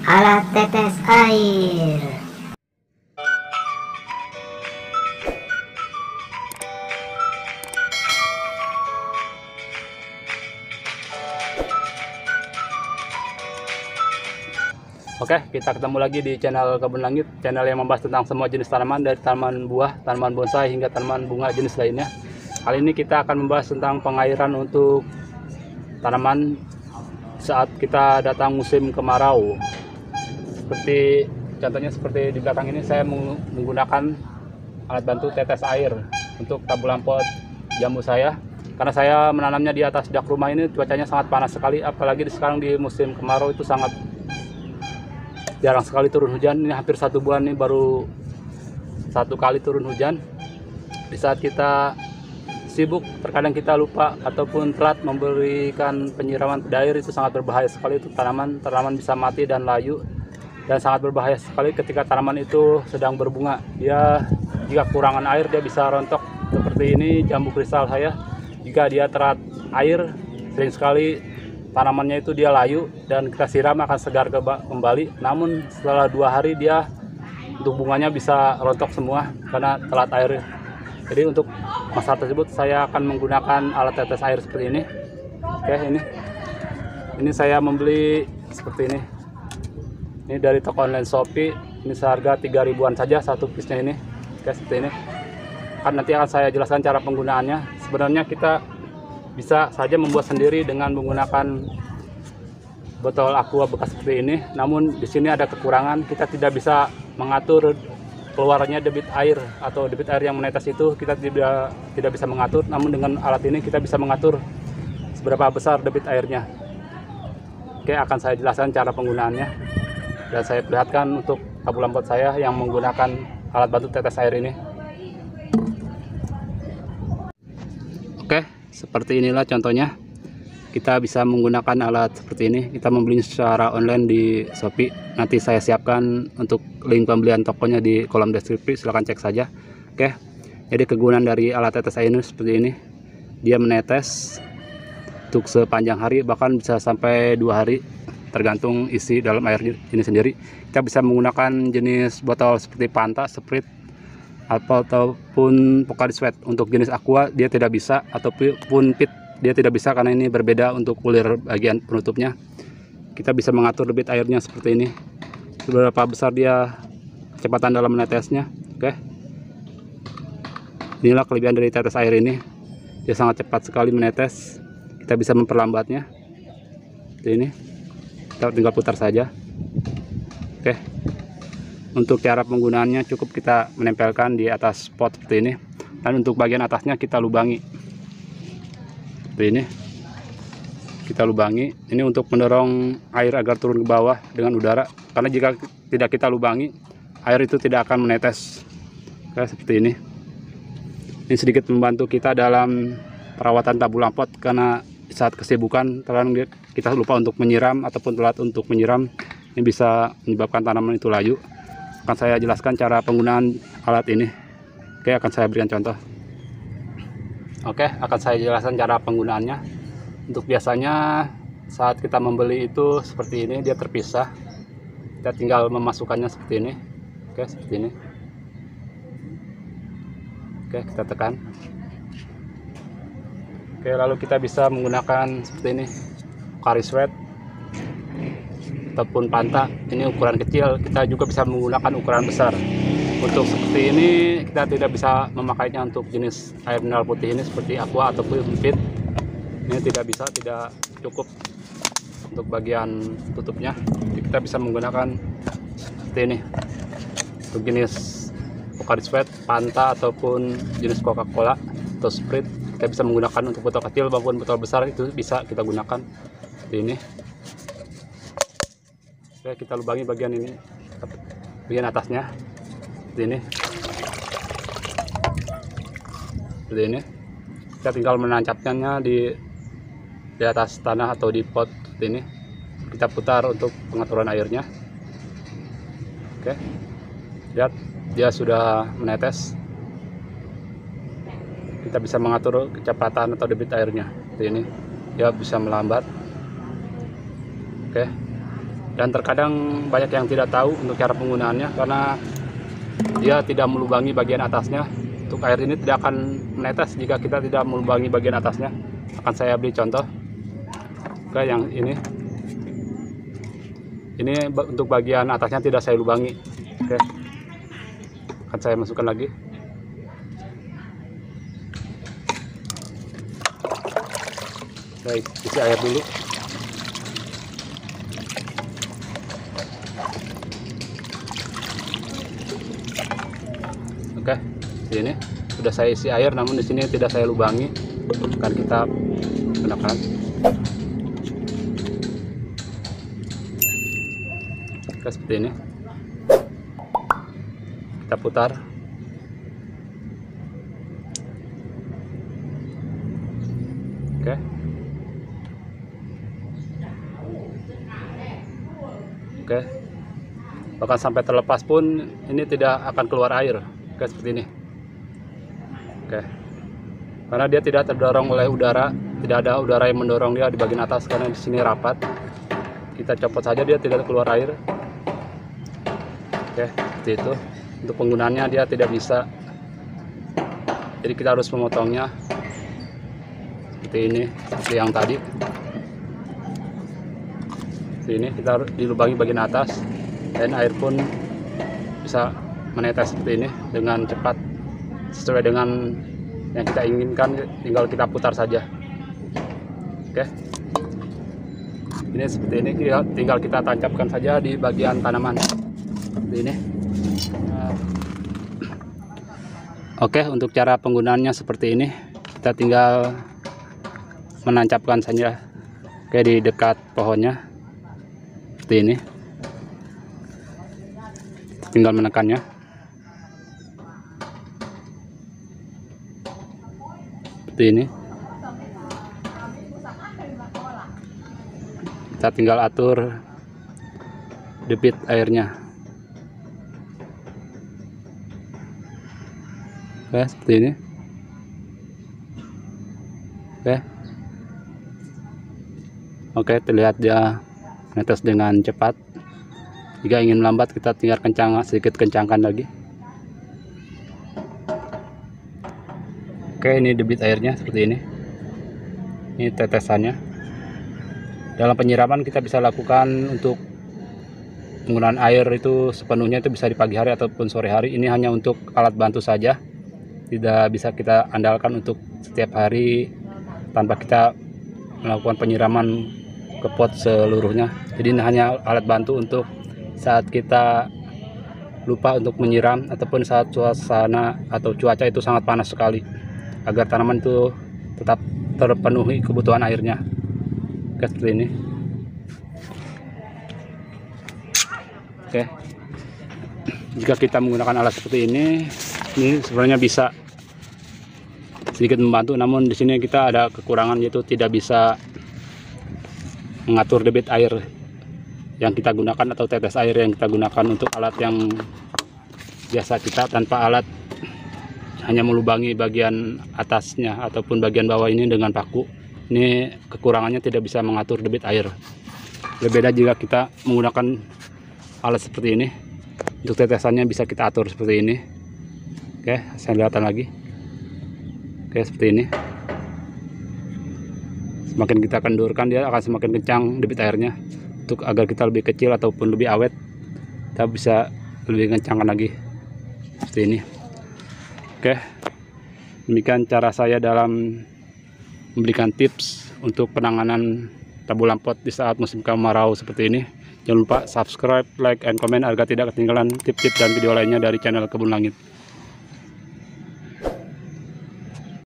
alat tetes air. Oke, kita ketemu lagi di channel Kebun Langit, channel yang membahas tentang semua jenis tanaman, dari tanaman buah, tanaman bonsai, hingga tanaman bunga jenis lainnya. Kali ini kita akan membahas tentang pengairan untuk tanaman saat kita datang musim kemarau. Contohnya seperti di belakang ini, saya menggunakan alat bantu tetes air untuk tabung lampot jambu saya. Karena saya menanamnya di atas dak rumah ini, cuacanya sangat panas sekali, apalagi sekarang di musim kemarau itu sangat jarang sekali turun hujan. Ini hampir 1 bulan nih baru 1 kali turun hujan. Di saat kita sibuk, terkadang kita lupa ataupun telat memberikan penyiraman pada air, itu sangat berbahaya sekali untuk tanaman. Tanaman bisa mati dan layu, dan sangat berbahaya sekali ketika tanaman itu sedang berbunga. Jika kekurangan air, dia bisa rontok seperti ini jambu kristal saya. Jika dia terat air, sering sekali tanamannya itu dia layu, dan kita siram akan segar kembali. Namun setelah 2 hari dia untuk bunganya bisa rontok semua karena telat air. Jadi untuk masalah tersebut saya akan menggunakan alat tetes air seperti ini. Oke, ini saya membeli seperti ini. Ini dari toko online Shopee. Ini seharga 3 ribuan saja satu piece-nya ini. Oke, seperti ini. Nanti akan saya jelaskan cara penggunaannya. Sebenarnya kita bisa saja membuat sendiri dengan menggunakan botol aqua bekas seperti ini. Namun di sini ada kekurangan, kita tidak bisa mengatur keluarnya debit air atau debit air yang menetes itu kita tidak bisa mengatur. Namun dengan alat ini kita bisa mengatur seberapa besar debit airnya. Oke, akan saya jelaskan cara penggunaannya, dan saya perlihatkan untuk tabung lampot saya yang menggunakan alat bantu tetes air ini. Oke, seperti inilah contohnya. Kita bisa menggunakan alat seperti ini. Kita membeli secara online di Shopee. Nanti saya siapkan untuk link pembelian tokonya di kolom deskripsi, silahkan cek saja. Oke, jadi kegunaan dari alat tetes air ini seperti ini. Dia menetes untuk sepanjang hari, bahkan bisa sampai 2 hari, tergantung isi dalam air ini sendiri. Kita bisa menggunakan jenis botol seperti Fanta, Sprite, ataupun Pocari Sweat. Untuk jenis aqua dia tidak bisa, ataupun pit dia tidak bisa karena ini berbeda untuk kulir bagian penutupnya. Kita bisa mengatur debit airnya seperti ini, seberapa besar dia kecepatan dalam menetesnya. Oke, inilah kelebihan dari tetes air ini, dia sangat cepat sekali menetes. Kita bisa memperlambatnya seperti ini, kita tinggal putar saja. Oke, untuk cara penggunaannya cukup kita menempelkan di atas pot seperti ini, dan untuk bagian atasnya kita lubangi seperti ini. Kita lubangi ini untuk mendorong air agar turun ke bawah dengan udara, karena jika tidak kita lubangi, air itu tidak akan menetes. Oke, seperti ini. Ini sedikit membantu kita dalam perawatan tabung lampot, karena saat kesibukan terkadang kita lupa untuk menyiram ataupun telat untuk menyiram. Ini bisa menyebabkan tanaman itu layu. Akan saya jelaskan cara penggunaan alat ini. Oke, akan saya berikan contoh. Oke, akan saya jelaskan cara penggunaannya. Untuk biasanya saat kita membeli itu seperti ini, dia terpisah. Kita tinggal memasukkannya seperti ini. Oke, seperti ini. Oke, kita tekan. Oke, lalu kita bisa menggunakan seperti ini, Pocari Sweat ataupun Fanta. Ini ukuran kecil, kita juga bisa menggunakan ukuran besar. Untuk seperti ini kita tidak bisa memakainya untuk jenis air mineral putih ini seperti aqua ataupun pit. Ini tidak cukup untuk bagian tutupnya. Jadi kita bisa menggunakan seperti ini untuk jenis Pocari Sweat, Fanta, ataupun jenis Coca-Cola atau Sprite. Kita bisa menggunakan untuk botol kecil maupun botol besar, itu bisa kita gunakan seperti ini. Oke, kita lubangi bagian ini, bagian atasnya seperti ini. Seperti ini. Kita tinggal menancapkannya di atas tanah atau di pot seperti ini. Kita putar untuk pengaturan airnya. Oke, lihat dia sudah menetes. Kita bisa mengatur kecepatan atau debit airnya seperti ini. Dia bisa melambat. Oke, Dan terkadang banyak yang tidak tahu untuk cara penggunaannya karena dia tidak melubangi bagian atasnya. Untuk air ini tidak akan menetes jika kita tidak melubangi bagian atasnya. Akan saya beri contoh. Oke, yang ini untuk bagian atasnya tidak saya lubangi. Oke, akan saya masukkan lagi. Baik, isi air dulu. Oke, di sini sudah saya isi air, namun di sini tidak saya lubangi. Akan kita gunakan. Oke, seperti ini. Kita putar. Oke. Oke. Bahkan sampai terlepas pun ini tidak akan keluar air. Oke, seperti ini. Oke. Karena dia tidak terdorong oleh udara, tidak ada udara yang mendorong dia di bagian atas karena di sini rapat. Kita copot saja, dia tidak keluar air. Oke, seperti itu. Untuk penggunaannya dia tidak bisa. Jadi kita harus memotongnya seperti ini, seperti yang tadi. Seperti ini kita harus dilubangi bagian atas dan air pun bisa menetes seperti ini dengan cepat sesuai dengan yang kita inginkan. Tinggal kita putar saja. Oke, ini seperti ini, tinggal kita tancapkan saja di bagian tanaman seperti ini. Oke, untuk cara penggunaannya seperti ini. Kita tinggal menancapkan saja di dekat pohonnya seperti ini. Tinggal menekannya. Seperti ini. Kita tinggal atur debit airnya. Oke, seperti ini. Oke, terlihat dia menetes dengan cepat. Jika ingin melambat, kita tinggal sedikit kencangkan lagi. Oke, ini debit airnya seperti ini. Ini tetesannya. Dalam penyiraman kita bisa lakukan untuk penggunaan air itu sepenuhnya itu bisa di pagi hari ataupun sore hari. Ini hanya untuk alat bantu saja. Tidak bisa kita andalkan untuk setiap hari tanpa kita melakukan penyiraman ke pot seluruhnya. Jadi ini hanya alat bantu untuk saat kita lupa untuk menyiram ataupun saat suasana atau cuaca itu sangat panas sekali, agar tanaman itu tetap terpenuhi kebutuhan airnya. Oke, seperti ini. Oke, jika kita menggunakan alat seperti ini sebenarnya bisa sedikit membantu, namun di sini kita ada kekurangan, yaitu tidak bisa mengatur debit air yang kita gunakan atau tetes air yang kita gunakan untuk alat yang biasa kita, tanpa alat hanya melubangi bagian atasnya ataupun bagian bawah ini dengan paku. Ini kekurangannya, tidak bisa mengatur debit air. Berbeda jika kita menggunakan alat seperti ini. Untuk tetesannya bisa kita atur seperti ini. Oke, saya lihatkan lagi. Oke, seperti ini. Semakin kita kendurkan, dia akan semakin kencang debit airnya. Untuk agar kita lebih kecil ataupun lebih awet, kita bisa lebih kencangkan lagi seperti ini. Oke, demikian cara saya dalam memberikan tips untuk penanganan tabu lampot di saat musim kemarau seperti ini. Jangan lupa subscribe, like, and comment agar tidak ketinggalan tips-tips dan video lainnya dari channel Kebun Langit.